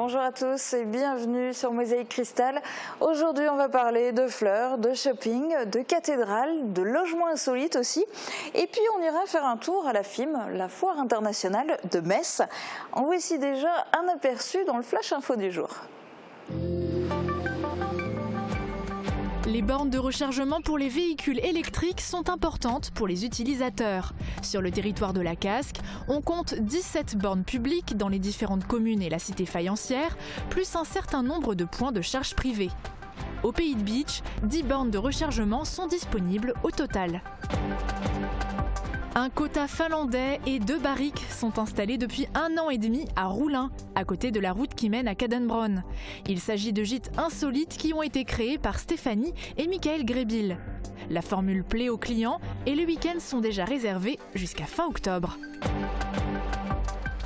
Bonjour à tous et bienvenue sur Mosaïque Cristal. Aujourd'hui, on va parler de fleurs, de shopping, de cathédrales, de logements insolites aussi. Et puis, on ira faire un tour à la FIM, la Foire internationale de Metz. En voici déjà un aperçu dans le Flash Info du jour. Les bornes de rechargement pour les véhicules électriques sont importantes pour les utilisateurs. Sur le territoire de la Casque, on compte 17 bornes publiques dans les différentes communes et la cité faïencière, plus un certain nombre de points de charge privés. Au Pays de Bitche, 10 bornes de rechargement sont disponibles au total. Un quota finlandais et 2 barriques sont installés depuis 1 an et demi à Roulin, à côté de la route qui mène à Cadenbron. Il s'agit de gîtes insolites qui ont été créés par Stéphanie et Michael Grébil. La formule plaît aux clients et les week-ends sont déjà réservés jusqu'à fin octobre.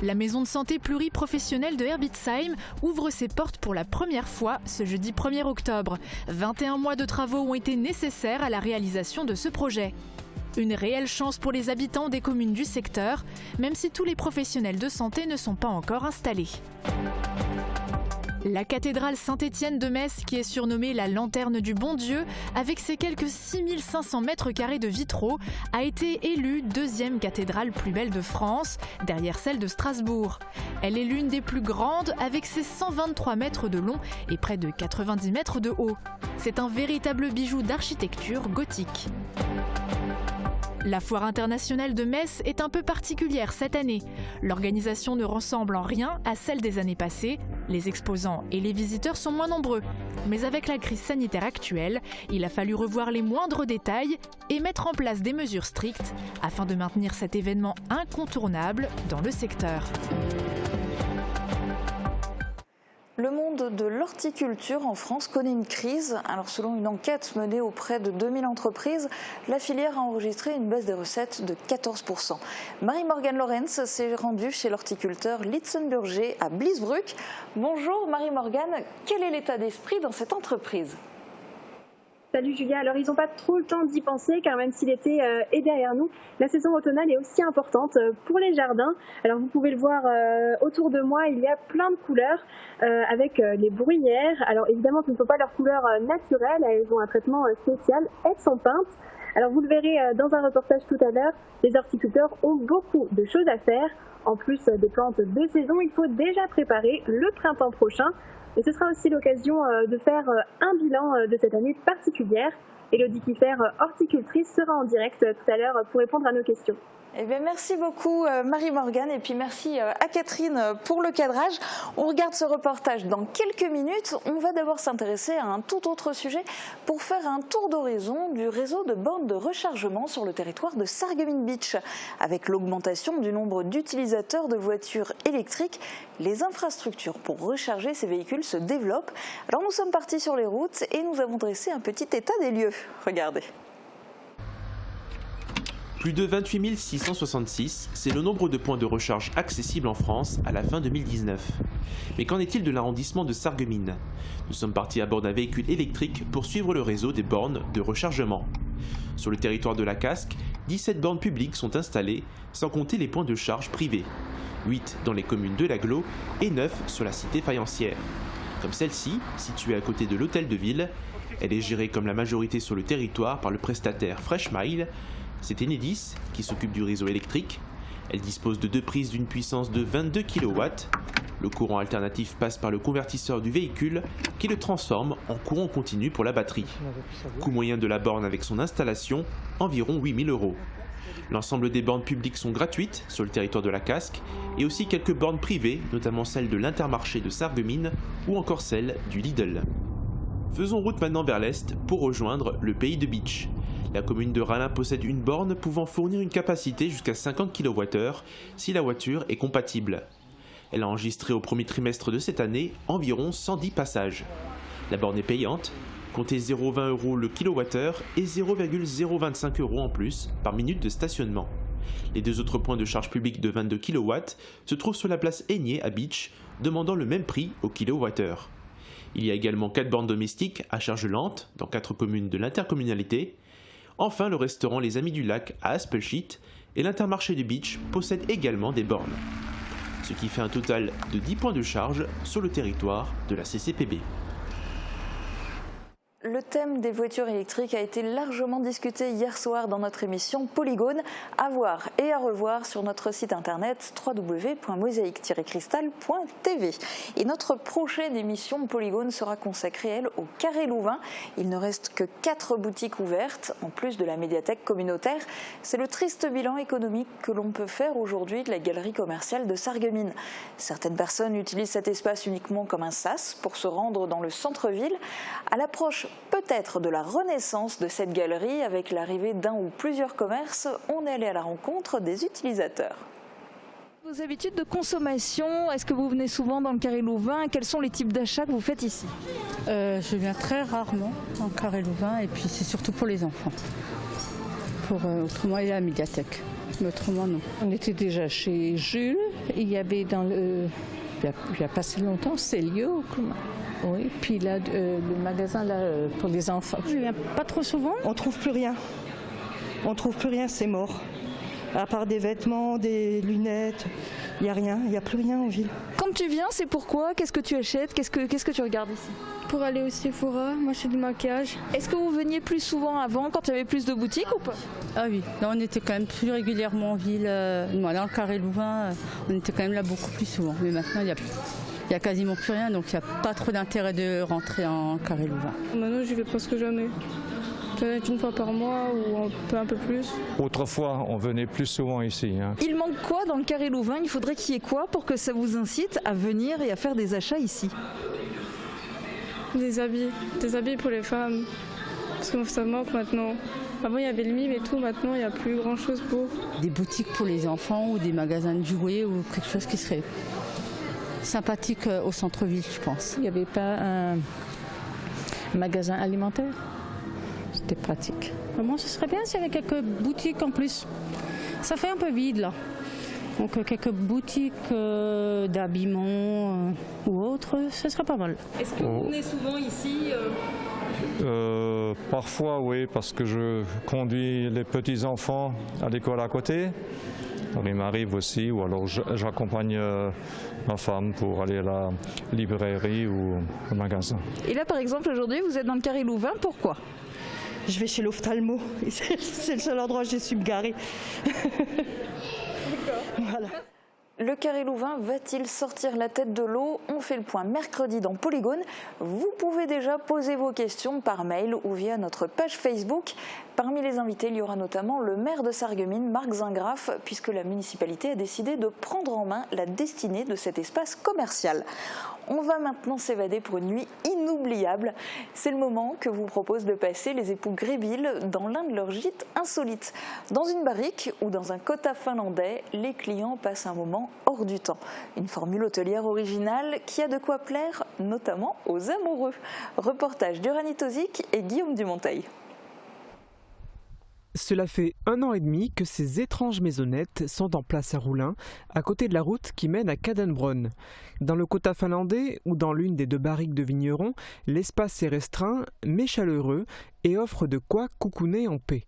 La maison de santé pluriprofessionnelle de Herbitsheim ouvre ses portes pour la première fois ce jeudi 1er octobre. 21 mois de travaux ont été nécessaires à la réalisation de ce projet. Une réelle chance pour les habitants des communes du secteur, même si tous les professionnels de santé ne sont pas encore installés. La cathédrale Saint-Étienne de Metz, qui est surnommée la lanterne du bon Dieu, avec ses quelques 6500 mètres carrés de vitraux, a été élue deuxième cathédrale plus belle de France, derrière celle de Strasbourg. Elle est l'une des plus grandes, avec ses 123 mètres de long et près de 90 mètres de haut. C'est un véritable bijou d'architecture gothique. La Foire internationale de Metz est un peu particulière cette année. L'organisation ne ressemble en rien à celle des années passées. Les exposants et les visiteurs sont moins nombreux. Mais avec la crise sanitaire actuelle, il a fallu revoir les moindres détails et mettre en place des mesures strictes afin de maintenir cet événement incontournable dans le secteur. Le monde de l'horticulture en France connaît une crise. Alors selon une enquête menée auprès de 2000 entreprises, la filière a enregistré une baisse des recettes de 14%. Marie-Morgane Lorenz s'est rendue chez l'horticulteur Litzenburger à Bliesbruck. Bonjour Marie-Morgane, quel est l'état d'esprit dans cette entreprise ? Salut Julia, alors ils n'ont pas trop le temps d'y penser car même si l'été est derrière nous, la saison automnale est aussi importante pour les jardins. Alors vous pouvez le voir autour de moi, il y a plein de couleurs avec les bruyères. Alors évidemment ce ne sont pas leurs couleurs naturelles, elles ont un traitement spécial, elles sont peintes. Alors vous le verrez dans un reportage tout à l'heure, les horticulteurs ont beaucoup de choses à faire. En plus des plantes de saison, il faut déjà préparer le printemps prochain. Et ce sera aussi l'occasion de faire un bilan de cette année particulière. Élodie Kiffer, horticultrice, sera en direct tout à l'heure pour répondre à nos questions. Eh bien, merci beaucoup Marie-Morgane et puis merci à Catherine pour le cadrage. On regarde ce reportage dans quelques minutes. On va d'abord s'intéresser à un tout autre sujet pour faire un tour d'horizon du réseau de bornes de rechargement sur le territoire de Sarreguemines-Bitche. Avec l'augmentation du nombre d'utilisateurs de voitures électriques, les infrastructures pour recharger ces véhicules se développent. Alors nous sommes partis sur les routes et nous avons dressé un petit état des lieux. Regardez. Plus de 28 666, c'est le nombre de points de recharge accessibles en France à la fin 2019. Mais qu'en est-il de l'arrondissement de Sarreguemines ? Nous sommes partis à bord d'un véhicule électrique pour suivre le réseau des bornes de rechargement. Sur le territoire de la Casque, 17 bornes publiques sont installées, sans compter les points de charge privés. 8 dans les communes de l'Agglo et 9 sur la cité faïencière. Comme celle-ci, située à côté de l'hôtel de ville, elle est gérée comme la majorité sur le territoire par le prestataire Freshmile. C'est Enedis qui s'occupe du réseau électrique. Elle dispose de 2 prises d'une puissance de 22 kW. Le courant alternatif passe par le convertisseur du véhicule qui le transforme en courant continu pour la batterie. Coût moyen de la borne avec son installation, environ 8 000 €. L'ensemble des bornes publiques sont gratuites sur le territoire de la Casque et aussi quelques bornes privées, notamment celle de l'Intermarché de Sarreguemines ou encore celle du Lidl. Faisons route maintenant vers l'est pour rejoindre le Pays de Bitche. La commune de Rallin possède une borne pouvant fournir une capacité jusqu'à 50 kWh si la voiture est compatible. Elle a enregistré au premier trimestre de cette année environ 110 passages. La borne est payante, comptez 0,20 € le kWh et 0,025 € en plus par minute de stationnement. Les 2 autres points de charge publique de 22 kW se trouvent sur la place Aigné à Bitche, demandant le même prix au kWh. Il y a également 4 bornes domestiques à charge lente dans 4 communes de l'intercommunalité. Enfin, le restaurant Les Amis du Lac à Aspelshit et l'Intermarché de Bitche possèdent également des bornes. ce qui fait un total de 10 points de charge sur le territoire de la CCPB. Le thème des voitures électriques a été largement discuté hier soir dans notre émission Polygone, à voir et à revoir sur notre site internet www.mosaïque-cristal.tv. Et notre prochaine émission Polygone sera consacrée, elle, au Carré Louvain. Il ne reste que 4 boutiques ouvertes, en plus de la médiathèque communautaire. C'est le triste bilan économique que l'on peut faire aujourd'hui de la galerie commerciale de Sarreguemines. Certaines personnes utilisent cet espace uniquement comme un sas pour se rendre dans le centre-ville. À l'approche peut-être de la renaissance de cette galerie, avec l'arrivée d'un ou plusieurs commerces, on est allé à la rencontre des utilisateurs. Vos habitudes de consommation, est-ce que vous venez souvent dans le Carré Louvain? Quels sont les types d'achats que vous faites ici? Je viens très rarement en Carré Louvain et puis c'est surtout pour les enfants. Autrement, il y a la médiathèque. Mais autrement, non. On était déjà chez Jules. Il y avait il y a pas si longtemps, Célio. Oui, puis là, le magasin là, pour les enfants. Je viens pas trop souvent. On trouve plus rien. On trouve plus rien, c'est mort. À part des vêtements, des lunettes, il n'y a rien, il n'y a plus rien en ville. Quand tu viens, c'est pourquoi? Qu'est-ce que tu achètes? Qu'est-ce que tu regardes ici? Pour aller au Sephora, moi je fais du maquillage. Est-ce que vous veniez plus souvent avant, quand il y avait plus de boutiques ou pas? Ah oui, là on était quand même plus régulièrement en ville. Moi, dans le Carré Louvain, on était quand même là beaucoup plus souvent. Mais maintenant, il y a quasiment plus rien, donc il n'y a pas trop d'intérêt de rentrer en Carré Louvain. Maintenant, j'y vais presque jamais. Peut-être une fois par mois ou un peu plus. Autrefois, on venait plus souvent ici. Il manque quoi dans le Carré Louvain? Il faudrait qu'il y ait quoi pour que ça vous incite à venir et à faire des achats ici? Des habits pour les femmes. Parce que ça manque maintenant. Avant, il y avait le mime et tout, maintenant, il n'y a plus grand-chose pour. Des boutiques pour les enfants ou des magasins de jouets ou quelque chose qui serait sympathique au centre-ville, je pense. Il n'y avait pas un magasin alimentaire? C'était pratique. Moi, ce serait bien s'il y avait quelques boutiques en plus. Ça fait un peu vide là. Donc quelques boutiques d'habillement ou autres, ce serait pas mal. Est-ce que vous venez souvent ici Parfois oui, parce que je conduis les petits-enfants à l'école à côté. Alors, il m'arrive aussi, ou alors j'accompagne ma femme pour aller à la librairie ou au magasin. Et là par exemple aujourd'hui vous êtes dans le Carré Louvain, pourquoi? Je vais chez l'ophtalmo, c'est le seul endroit où je suis garée. Voilà. Le Carré Louvain va-t-il sortir la tête de l'eau? On fait le point mercredi dans Polygone. Vous pouvez déjà poser vos questions par mail ou via notre page Facebook. Parmi les invités, il y aura notamment le maire de Sarreguemines, Marc Zingraf, puisque la municipalité a décidé de prendre en main la destinée de cet espace commercial. On va maintenant s'évader pour une nuit inoubliable. C'est le moment que vous propose de passer les époux Grébil dans l'un de leurs gîtes insolites. Dans une barrique ou dans un kota finlandais, les clients passent un moment hors du temps. Une formule hôtelière originale qui a de quoi plaire notamment aux amoureux. Reportage d'Uranie Tozic et Guillaume Dumonteil. Cela fait 1 an et demi que ces étranges maisonnettes sont en place à Roulin, à côté de la route qui mène à Kadenbron. Dans le kota finlandais ou dans l'une des 2 barriques de vignerons, l'espace est restreint mais chaleureux et offre de quoi coucouner en paix.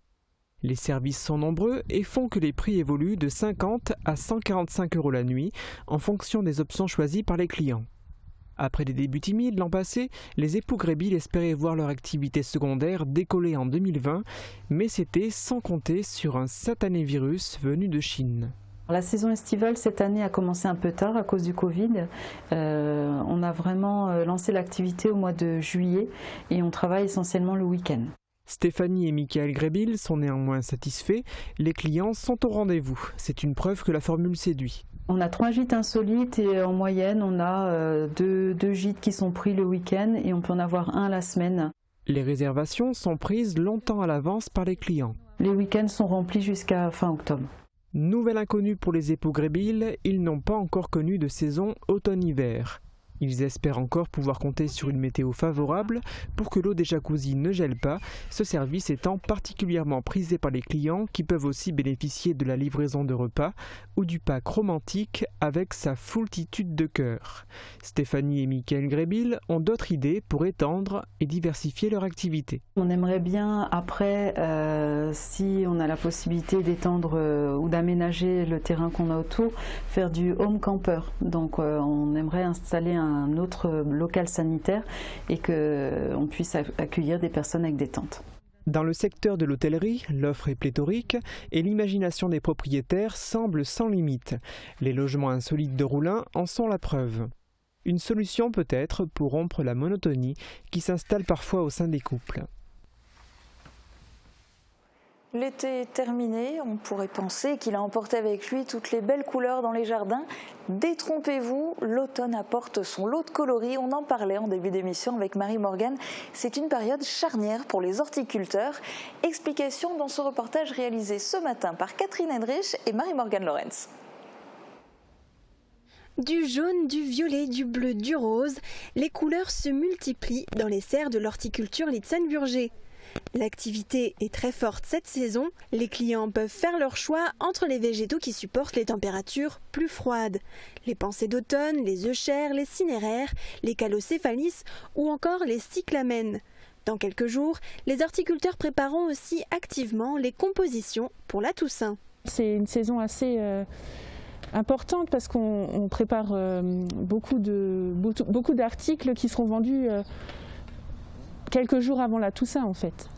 Les services sont nombreux et font que les prix évoluent de 50 à 145 € la nuit en fonction des options choisies par les clients. Après des débuts timides l'an passé, les époux Grébil espéraient voir leur activité secondaire décoller en 2020, mais c'était sans compter sur un satané virus venu de Chine. La saison estivale cette année a commencé un peu tard à cause du Covid. On a vraiment lancé l'activité au mois de juillet et on travaille essentiellement le week-end. Stéphanie et Michael Grébil sont néanmoins satisfaits, les clients sont au rendez-vous. C'est une preuve que la formule séduit. On a 3 gîtes insolites et en moyenne on a 2 gîtes qui sont pris le week-end et on peut en avoir 1 la semaine. Les réservations sont prises longtemps à l'avance par les clients. Les week-ends sont remplis jusqu'à fin octobre. Nouvelle inconnue pour les époux Grébil, ils n'ont pas encore connu de saison automne-hiver. Ils espèrent encore pouvoir compter sur une météo favorable pour que l'eau des jacuzzis ne gèle pas, ce service étant particulièrement prisé par les clients qui peuvent aussi bénéficier de la livraison de repas ou du pack romantique avec sa foultitude de cœurs. Stéphanie et Mickaël Grébil ont d'autres idées pour étendre et diversifier leur activité. On aimerait bien après, si on a la possibilité d'étendre ou d'aménager le terrain qu'on a autour, faire du home camper. Donc on aimerait installer un autre local sanitaire et qu'on puisse accueillir des personnes avec des tentes. Dans le secteur de l'hôtellerie, l'offre est pléthorique et l'imagination des propriétaires semble sans limite. Les logements insolites de Roulin en sont la preuve. Une solution peut-être pour rompre la monotonie qui s'installe parfois au sein des couples. L'été est terminé, on pourrait penser qu'il a emporté avec lui toutes les belles couleurs dans les jardins. Détrompez-vous, l'automne apporte son lot de coloris. On en parlait en début d'émission avec Marie Morgan. C'est une période charnière pour les horticulteurs. Explication dans ce reportage réalisé ce matin par Catherine Hendrich et Marie Morgan Lorenz. Du jaune, du violet, du bleu, du rose, les couleurs se multiplient dans les serres de l'horticulture Litzen-Burger. L'activité est très forte cette saison. Les clients peuvent faire leur choix entre les végétaux qui supportent les températures plus froides. Les pensées d'automne, les euchères, les cinéraires, les calocéphalis ou encore les cyclamènes. Dans quelques jours, les horticulteurs prépareront aussi activement les compositions pour la Toussaint. C'est une saison assez importante parce qu'on prépare beaucoup d'articles qui seront vendus quelques jours avant la Toussaint en fait.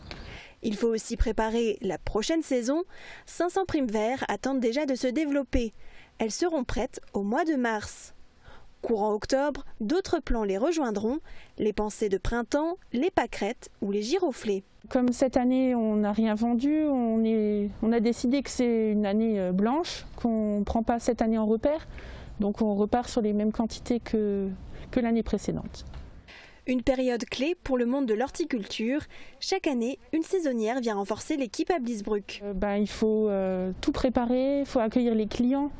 Il faut aussi préparer la prochaine saison. 500 primes verts attendent déjà de se développer. Elles seront prêtes au mois de mars. Courant octobre, d'autres plants les rejoindront, les pensées de printemps, les pâquerettes ou les giroflées. Comme cette année on n'a rien vendu, on a décidé que c'est une année blanche, qu'on ne prend pas cette année en repère, donc on repart sur les mêmes quantités que l'année précédente. Une période clé pour le monde de l'horticulture. Chaque année, une saisonnière vient renforcer l'équipe à Bliesbruck. Il faut tout préparer, il faut accueillir les clients.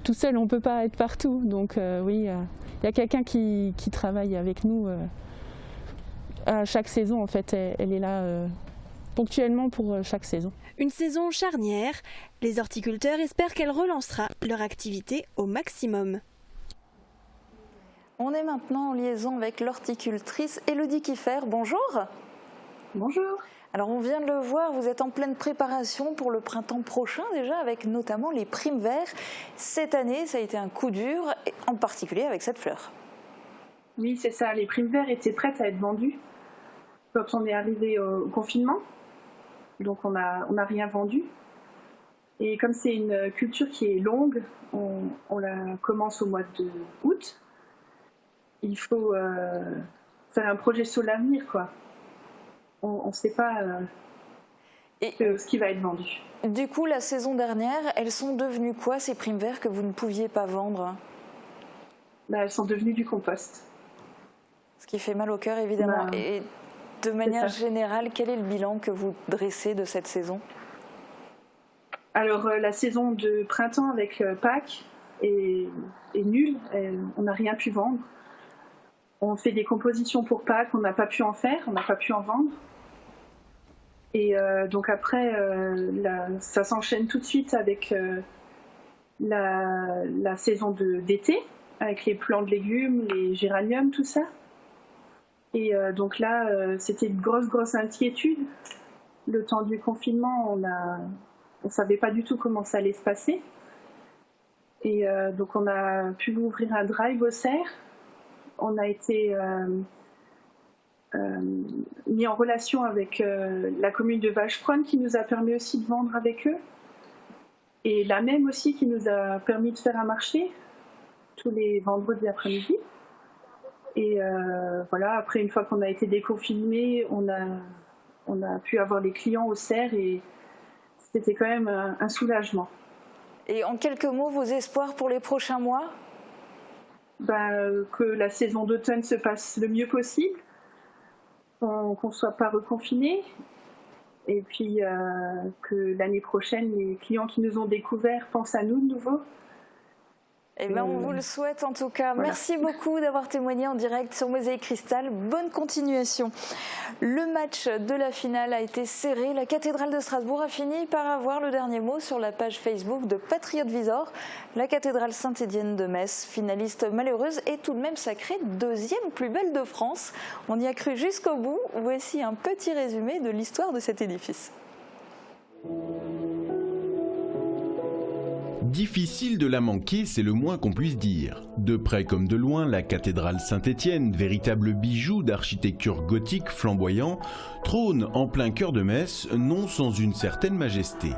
Tout seul, on ne peut pas être partout. Donc oui, il y a quelqu'un qui travaille avec nous à chaque saison. En fait, elle est là ponctuellement pour chaque saison. Une saison charnière. Les horticulteurs espèrent qu'elle relancera leur activité au maximum. On est maintenant en liaison avec l'horticultrice Élodie Kiffer. Bonjour. Bonjour. Alors on vient de le voir, vous êtes en pleine préparation pour le printemps prochain déjà, avec notamment les primes verts. Cette année, ça a été un coup dur, en particulier avec cette fleur. Oui, c'est ça. Les primes verts étaient prêtes à être vendues quand on est arrivé au confinement. Donc on n'a rien vendu. Et comme c'est une culture qui est longue, on la commence au mois d'août. Il faut faire un projet sur l'avenir, quoi. On ne sait pas ce qui va être vendu. Du coup, la saison dernière, elles sont devenues quoi, ces primes verts que vous ne pouviez pas vendre ? Elles sont devenues du compost. Ce qui fait mal au cœur, évidemment. Et de manière générale, quel est le bilan que vous dressez de cette saison ? Alors, la saison de printemps avec Pâques est nulle. On n'a rien pu vendre. On fait des compositions pour Pâques, on n'a pas pu en faire, on n'a pas pu en vendre. Et donc après, ça s'enchaîne tout de suite avec la saison d'été, avec les plants de légumes, les géraniums, tout ça. Et donc là, c'était une grosse inquiétude. Le temps du confinement, on ne savait pas du tout comment ça allait se passer. Et donc on a pu ouvrir un drive aux serres. On a été mis en relation avec la commune de Valsprone qui nous a permis aussi de vendre avec eux. Et la même aussi qui nous a permis de faire un marché tous les vendredis après-midi. Et voilà, après une fois qu'on a été déconfinés, on a pu avoir les clients aux serres et c'était quand même un soulagement. Et en quelques mots, vos espoirs pour les prochains mois ? Que la saison d'automne se passe le mieux possible, qu'on ne soit pas reconfiné, et puis que l'année prochaine, les clients qui nous ont découverts pensent à nous de nouveau, Eh ben, on vous le souhaite en tout cas. Voilà. Merci beaucoup d'avoir témoigné en direct sur Mosaïque Cristal. Bonne continuation. Le match de la finale a été serré. La cathédrale de Strasbourg a fini par avoir le dernier mot sur la page Facebook de Patriot Visor. La cathédrale Saint-Étienne de Metz, finaliste malheureuse, est tout de même sacrée deuxième plus belle de France. On y a cru jusqu'au bout. Voici un petit résumé de l'histoire de cet édifice. Difficile de la manquer, c'est le moins qu'on puisse dire. De près comme de loin, la cathédrale Saint-Étienne, véritable bijou d'architecture gothique flamboyant, trône en plein cœur de Metz, non sans une certaine majesté.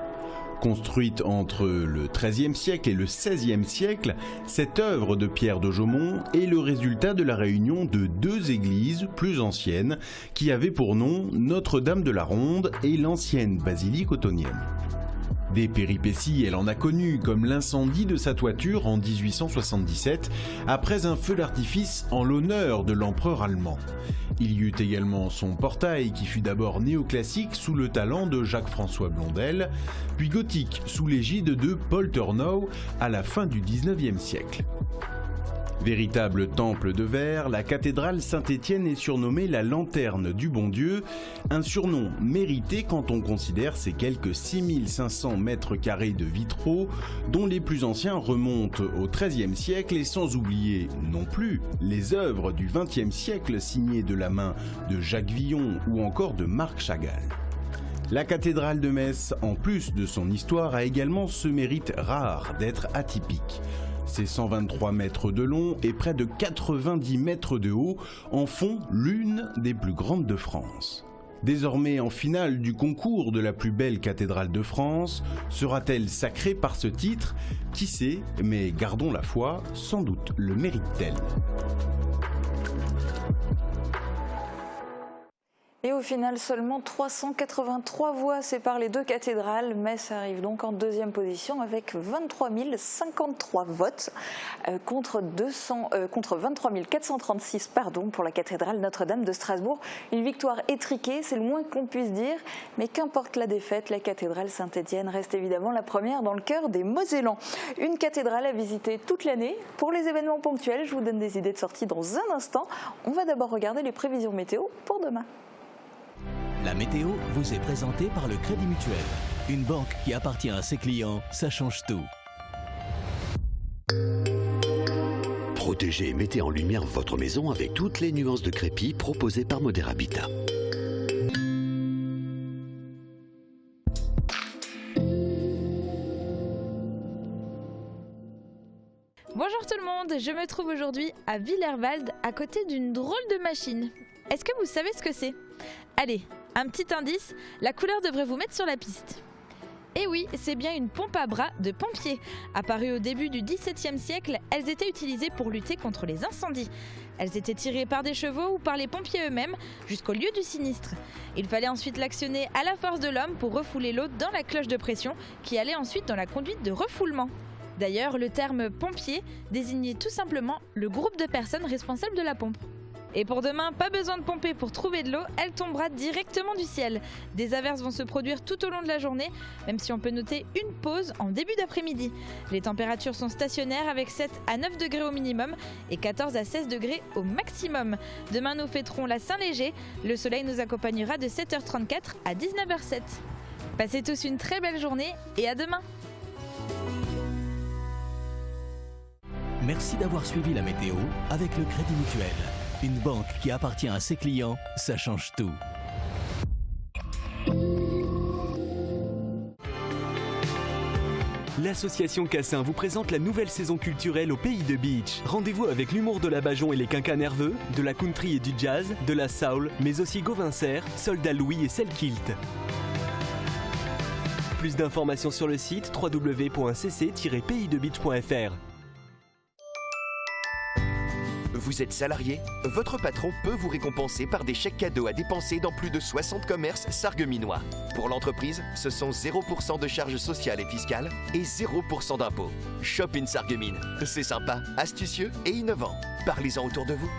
Construite entre le XIIIe siècle et le XVIe siècle, cette œuvre de Pierre de Jaumont est le résultat de la réunion de deux églises plus anciennes qui avaient pour nom Notre-Dame de la Ronde et l'ancienne basilique ottonienne. Des péripéties, elle en a connu, comme l'incendie de sa toiture en 1877, après un feu d'artifice en l'honneur de l'empereur allemand. Il y eut également son portail qui fut d'abord néoclassique sous le talent de Jacques-François Blondel, puis gothique sous l'égide de Paul Turnau à la fin du XIXe siècle. Véritable temple de verre, la cathédrale Saint-Étienne est surnommée la lanterne du bon Dieu, un surnom mérité quand on considère ses quelques 6500 mètres carrés de vitraux, dont les plus anciens remontent au XIIIe siècle et sans oublier non plus les œuvres du XXe siècle signées de la main de Jacques Villon ou encore de Marc Chagall. La cathédrale de Metz, en plus de son histoire, a également ce mérite rare d'être atypique. Ses 123 mètres de long et près de 90 mètres de haut en font l'une des plus grandes de France. Désormais en finale du concours de la plus belle cathédrale de France, sera-t-elle sacrée par ce titre? Qui sait, mais gardons la foi, sans doute le mérite-t-elle. Et au final, seulement 383 voix séparent les deux cathédrales. Metz arrive donc en deuxième position avec 23 053 votes contre 23 436 pour la cathédrale Notre-Dame de Strasbourg. Une victoire étriquée, c'est le moins qu'on puisse dire. Mais qu'importe la défaite, la cathédrale Saint-Étienne reste évidemment la première dans le cœur des Mosellans. Une cathédrale à visiter toute l'année. Pour les événements ponctuels, je vous donne des idées de sortie dans un instant. On va d'abord regarder les prévisions météo pour demain. La météo vous est présentée par le Crédit Mutuel. Une banque qui appartient à ses clients, ça change tout. Protégez et mettez en lumière votre maison avec toutes les nuances de crépi proposées par Modèle Habitat. Bonjour tout le monde, je me trouve aujourd'hui à Villerwald à côté d'une drôle de machine. Est-ce que vous savez ce que c'est? Allez, un petit indice, la couleur devrait vous mettre sur la piste. Et oui, c'est bien une pompe à bras de pompiers. Apparue au début du XVIIe siècle, elles étaient utilisées pour lutter contre les incendies. Elles étaient tirées par des chevaux ou par les pompiers eux-mêmes jusqu'au lieu du sinistre. Il fallait ensuite l'actionner à la force de l'homme pour refouler l'eau dans la cloche de pression qui allait ensuite dans la conduite de refoulement. D'ailleurs, le terme pompier désignait tout simplement le groupe de personnes responsables de la pompe. Et pour demain, pas besoin de pomper pour trouver de l'eau, elle tombera directement du ciel. Des averses vont se produire tout au long de la journée, même si on peut noter une pause en début d'après-midi. Les températures sont stationnaires avec 7 à 9 degrés au minimum et 14 à 16 degrés au maximum. Demain, nous fêterons la Saint-Léger. Le soleil nous accompagnera de 7h34 à 19h07. Passez tous une très belle journée et à demain. Merci d'avoir suivi la météo avec le Crédit Mutuel. Une banque qui appartient à ses clients, ça change tout. L'association Cassin vous présente la nouvelle saison culturelle au Pays de Beach. Rendez-vous avec l'humour de la Bajon et les quinquas nerveux, de la country et du jazz, de la soul, mais aussi Gauvin Serre, Soldat Louis et Selkilt. Plus d'informations sur le site www.cc-paysdebeach.fr. Vous êtes salarié? Votre patron peut vous récompenser par des chèques cadeaux à dépenser dans plus de 60 commerces sarregueminois. Pour l'entreprise, ce sont 0% de charges sociales et fiscales et 0% d'impôts. Shop in Sarreguemines. C'est sympa, astucieux et innovant. Parlez-en autour de vous.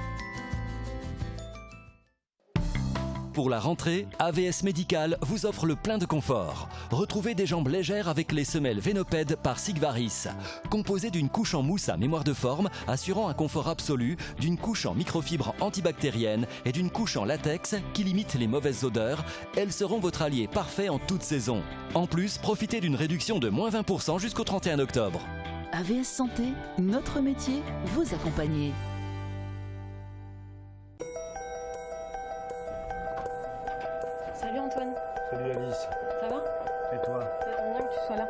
Pour la rentrée, AVS Médical vous offre le plein de confort. Retrouvez des jambes légères avec les semelles Vénopède par Sigvaris. Composées d'une couche en mousse à mémoire de forme, assurant un confort absolu, d'une couche en microfibres antibactériennes et d'une couche en latex qui limite les mauvaises odeurs, elles seront votre allié parfait en toute saison. En plus, profitez d'une réduction de moins 20% jusqu'au 31 octobre. AVS Santé, notre métier, vous accompagner. Salut Antoine. Salut Alice. Ça va? Et toi? Ça tombe bien que tu sois là.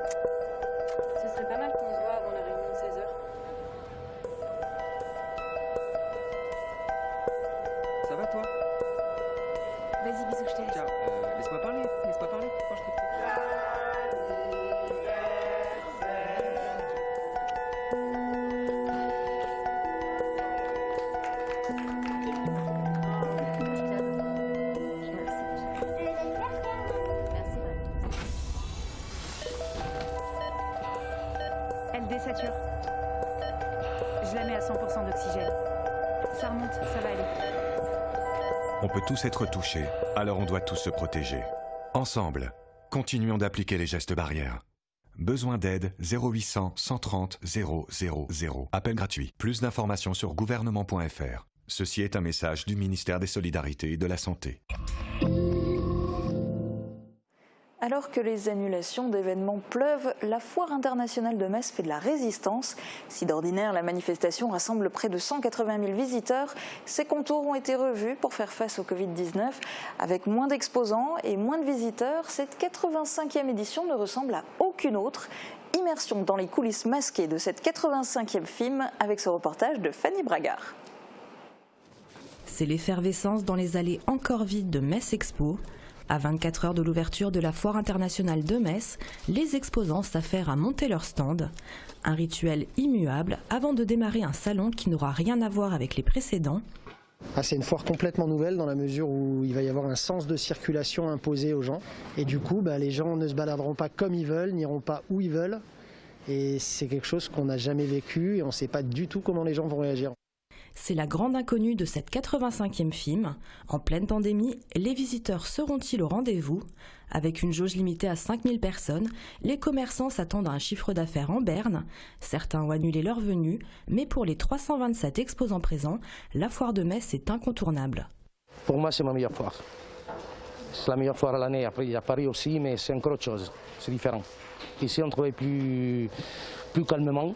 Ce serait pas mal qu'on se voit avant la réunion de 16h. Ça va toi? Vas-y, bisous, je te laisse. Tiens, laisse-moi parler. Quand je t'écoute. Elle désature. Je la mets à 100% d'oxygène. Ça remonte, ça va aller. On peut tous être touchés, alors on doit tous se protéger. Ensemble, continuons d'appliquer les gestes barrières. Besoin d'aide 0800 130 000. Appel gratuit. Plus d'informations sur gouvernement.fr. Ceci est un message du ministère des Solidarités et de la Santé. Alors que les annulations d'événements pleuvent, la Foire internationale de Metz fait de la résistance. Si d'ordinaire la manifestation rassemble près de 180 000 visiteurs, ses contours ont été revus pour faire face au Covid-19. Avec moins d'exposants et moins de visiteurs, cette 85e édition ne ressemble à aucune autre. Immersion dans les coulisses masquées de cette 85e FIM avec ce reportage de Fanny Bragard. C'est l'effervescence dans les allées encore vides de Metz Expo. À 24 heures de l'ouverture de la Foire internationale de Metz, les exposants s'affairent à monter leur stand. Un rituel immuable avant de démarrer un salon qui n'aura rien à voir avec les précédents. C'est une foire complètement nouvelle dans la mesure où il va y avoir un sens de circulation imposé aux gens. Et du coup, les gens ne se baladeront pas comme ils veulent, n'iront pas où ils veulent. Et c'est quelque chose qu'on n'a jamais vécu et on ne sait pas du tout comment les gens vont réagir. C'est la grande inconnue de cette 85e FIM. En pleine pandémie, les visiteurs seront-ils au rendez-vous? Avec une jauge limitée à 5000 personnes, les commerçants s'attendent à un chiffre d'affaires en berne. Certains ont annulé leur venue, mais pour les 327 exposants présents, la foire de Metz est incontournable. Pour moi, c'est ma meilleure foire. C'est la meilleure foire à l'année. Après, il y a Paris aussi, mais c'est encore autre chose. C'est différent. Ici, on travaille plus calmement.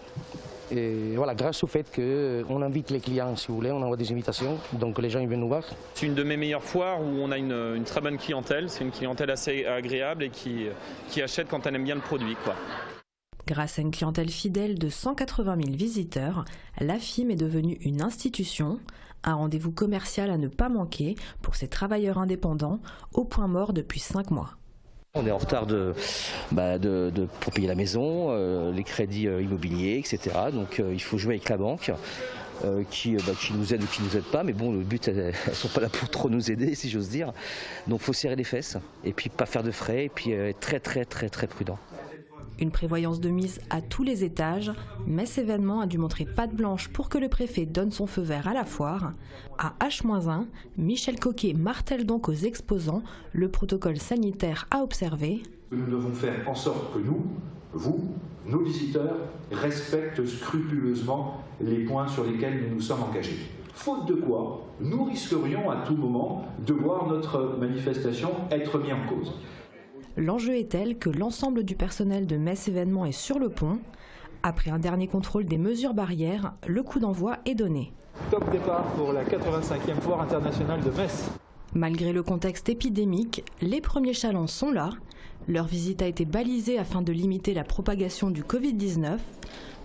Et voilà, grâce au fait qu'on invite les clients, si vous voulez, on envoie des invitations, donc les gens ils viennent nous voir. C'est une de mes meilleures foires où on a une très bonne clientèle, c'est une clientèle assez agréable et qui achète quand elle aime bien le produit, quoi. Grâce à une clientèle fidèle de 180 000 visiteurs, la FIM est devenue une institution, un rendez-vous commercial à ne pas manquer pour ces travailleurs indépendants au point mort depuis 5 mois. On est en retard pour payer la maison, les crédits immobiliers, etc. Donc il faut jouer avec la banque qui nous aide ou qui ne nous aide pas. Mais bon, le but, elles ne sont pas là pour trop nous aider, si j'ose dire. Donc il faut serrer les fesses et puis pas faire de frais et puis être très prudent. Une prévoyance de mise à tous les étages, Metz Événement a dû montrer patte blanche pour que le préfet donne son feu vert à la foire. À H-1, Michel Coquet martèle donc aux exposants le protocole sanitaire à observer. Nous devons faire en sorte que nos visiteurs, respectent scrupuleusement les points sur lesquels nous nous sommes engagés. Faute de quoi, nous risquerions à tout moment de voir notre manifestation être mise en cause. L'enjeu est tel que l'ensemble du personnel de Metz Événement est sur le pont. Après un dernier contrôle des mesures barrières, le coup d'envoi est donné. Top départ pour la 85e Foire internationale de Metz. Malgré le contexte épidémique, les premiers chalands sont là. Leur visite a été balisée afin de limiter la propagation du Covid-19.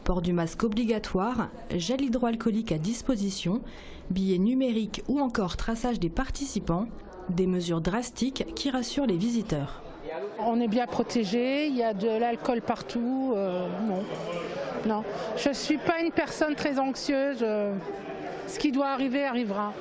Port du masque obligatoire, gel hydroalcoolique à disposition, billets numériques ou encore traçage des participants. Des mesures drastiques qui rassurent les visiteurs. On est bien protégé, il y a de l'alcool partout. Non, je ne suis pas une personne très anxieuse. Ce qui doit arriver arrivera.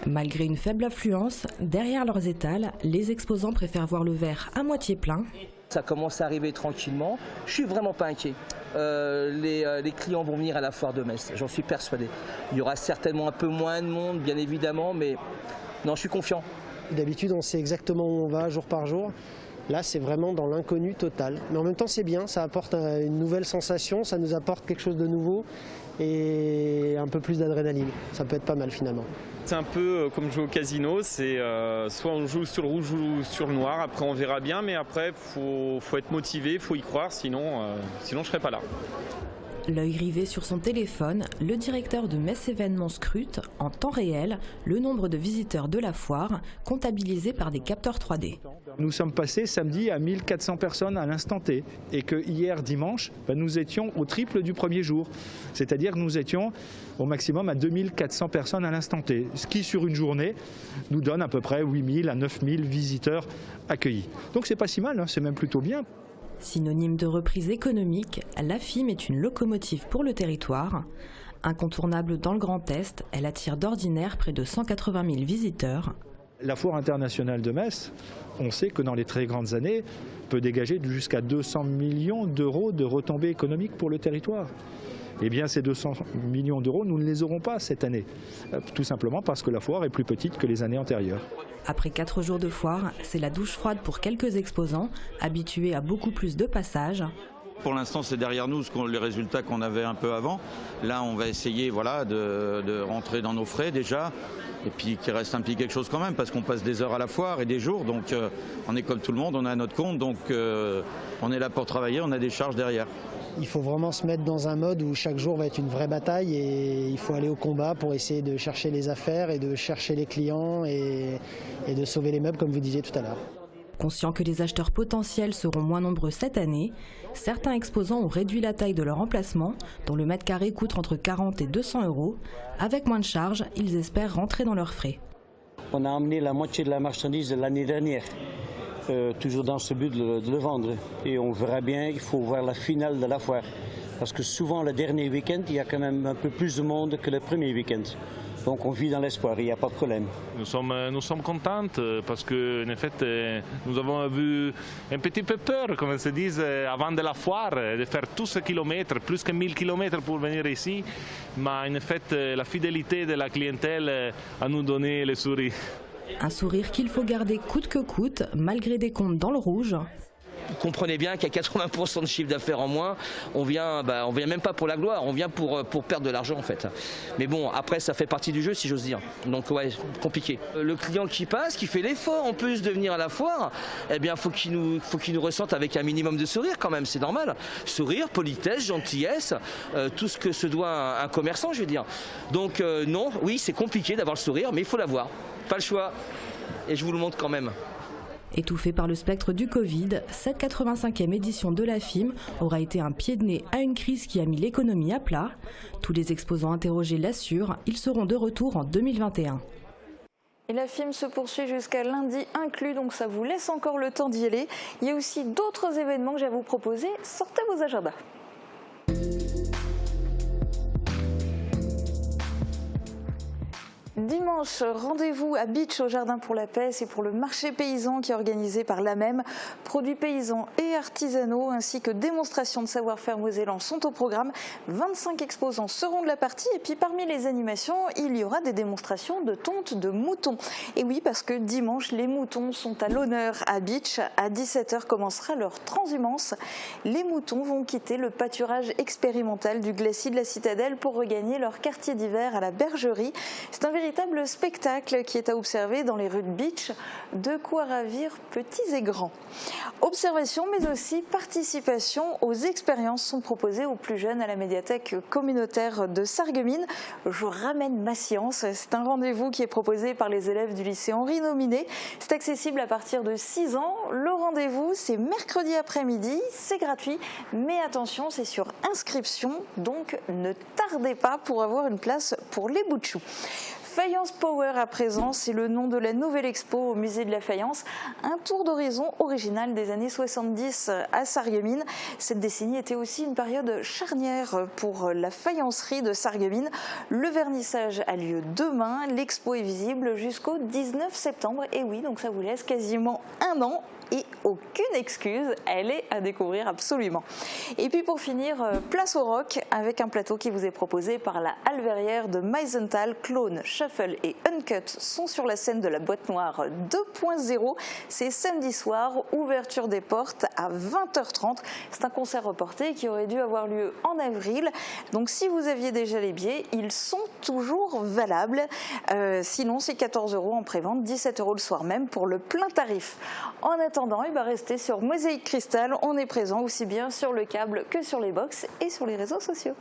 Malgré une faible affluence, derrière leurs étals, les exposants préfèrent voir le verre à moitié plein. Ça commence à arriver tranquillement. Je suis vraiment pas inquiet. Les clients vont venir à la foire de Metz, j'en suis persuadé. Il y aura certainement un peu moins de monde, bien évidemment, mais non, je suis confiant. D'habitude, on sait exactement où on va jour par jour. Là, c'est vraiment dans l'inconnu total. Mais en même temps, c'est bien, ça apporte une nouvelle sensation, ça nous apporte quelque chose de nouveau et un peu plus d'adrénaline. Ça peut être pas mal finalement. C'est un peu comme jouer au casino, c'est soit on joue sur le rouge ou sur le noir, après on verra bien, mais après faut être motivé, faut y croire, sinon je serai pas là. L'œil rivé sur son téléphone, le directeur de Metz Événements scrute, en temps réel, le nombre de visiteurs de la foire, comptabilisé par des capteurs 3D. Nous sommes passés samedi à 1400 personnes à l'instant T et que hier dimanche, nous étions au triple du premier jour. C'est-à-dire que nous étions au maximum à 2400 personnes à l'instant T, ce qui sur une journée nous donne à peu près 8000 à 9000 visiteurs accueillis. Donc c'est pas si mal, c'est même plutôt bien. Synonyme de reprise économique, la FIM est une locomotive pour le territoire. Incontournable dans le Grand Est, elle attire d'ordinaire près de 180 000 visiteurs. La Foire internationale de Metz, on sait que dans les très grandes années, peut dégager jusqu'à 200 millions d'euros de retombées économiques pour le territoire. Eh bien, ces 200 millions d'euros, nous ne les aurons pas cette année. Tout simplement parce que la foire est plus petite que les années antérieures. Après 4 jours de foire, c'est la douche froide pour quelques exposants, habitués à beaucoup plus de passages. Pour l'instant, c'est derrière nous les résultats qu'on avait un peu avant. Là, on va essayer de rentrer dans nos frais déjà. Et puis qu'il reste un petit quelque chose quand même, parce qu'on passe des heures à la foire et des jours. Donc on est comme tout le monde, on a notre compte. Donc on est là pour travailler, on a des charges derrière. Il faut vraiment se mettre dans un mode où chaque jour va être une vraie bataille et il faut aller au combat pour essayer de chercher les affaires et de chercher les clients et de sauver les meubles comme vous disiez tout à l'heure. Conscients que les acheteurs potentiels seront moins nombreux cette année, certains exposants ont réduit la taille de leur emplacement, dont le mètre carré coûte entre 40 et 200 euros. Avec moins de charges, ils espèrent rentrer dans leurs frais. On a emmené la moitié de la marchandise de l'année dernière, toujours dans ce but de le vendre. Et on verra bien, il faut voir la finale de la foire. Parce que souvent, le dernier week-end, il y a quand même un peu plus de monde que le premier week-end. Donc on vit dans l'espoir, il n'y a pas de problème. Nous sommes contents parce que en fait, nous avons eu un petit peu peur, comme se dit, avant de la foire, de faire tous ces kilomètres, plus que 1000 kilomètres pour venir ici. Mais en fait, la fidélité de la clientèle a nous donné le sourire. Un sourire qu'il faut garder coûte que coûte, malgré des comptes dans le rouge. Comprenez bien qu'il y a 80% de chiffre d'affaires en moins, on vient même pas pour la gloire, on vient pour perdre de l'argent en fait. Mais bon, après ça fait partie du jeu si j'ose dire, donc ouais, compliqué. Le client qui passe, qui fait l'effort en plus de venir à la foire, eh bien faut qu'il nous ressente avec un minimum de sourire quand même, c'est normal. Sourire, politesse, gentillesse, tout ce que se doit un commerçant je veux dire. Donc non, oui c'est compliqué d'avoir le sourire, mais il faut l'avoir, pas le choix, et je vous le montre quand même. Étouffée par le spectre du Covid, cette 85e édition de la FIM aura été un pied de nez à une crise qui a mis l'économie à plat. Tous les exposants interrogés l'assurent, ils seront de retour en 2021. Et la FIM se poursuit jusqu'à lundi inclus, donc ça vous laisse encore le temps d'y aller. Il y a aussi d'autres événements que j'ai à vous proposer, sortez vos agendas. Dimanche, rendez-vous à Beach au Jardin pour la Paix, c'est pour le marché paysan qui est organisé par l'AMEM. Produits paysans et artisanaux ainsi que démonstrations de savoir-faire mosellan sont au programme. 25 exposants seront de la partie et puis parmi les animations, il y aura des démonstrations de tonte de moutons. Et oui, parce que dimanche, les moutons sont à l'honneur à Beach. À 17h commencera leur transhumance. Les moutons vont quitter le pâturage expérimental du glacis de la Citadelle pour regagner leur quartier d'hiver à la Bergerie. C'est un véritable spectacle qui est à observer dans les rues de Beach, de quoi ravir petits et grands. Observation mais aussi participation aux expériences sont proposées aux plus jeunes à la médiathèque communautaire de Sarreguemines. Je ramène ma science, c'est un rendez-vous qui est proposé par les élèves du lycée Henri Nominé. C'est accessible à partir de 6 ans. Le rendez-vous c'est mercredi après-midi, c'est gratuit, mais attention c'est sur inscription, donc ne tardez pas pour avoir une place pour les bouts de chou. Faïence Power à présent, c'est le nom de la nouvelle expo au musée de la Faïence. Un tour d'horizon original des années 70 à Sarreguemines. Cette décennie était aussi une période charnière pour la faïencerie de Sarreguemines. Le vernissage a lieu demain. L'expo est visible jusqu'au 19 septembre. Et oui, donc ça vous laisse quasiment un an et aucune excuse, elle est à découvrir absolument. Et puis pour finir, place au rock avec un plateau qui vous est proposé par la Halle Verrière de Meisenthal. Clone, Shuffle et Uncut sont sur la scène de la Boîte Noire 2.0. C'est samedi soir, ouverture des portes à 20h30. C'est un concert reporté qui aurait dû avoir lieu en avril. Donc si vous aviez déjà les billets, ils sont toujours valables. Sinon, c'est 14 € en prévente, 17 € le soir même pour le plein tarif. En attendant, restez sur Mosaïque Cristal. On est présent aussi bien sur le câble que sur les box et sur les réseaux sociaux.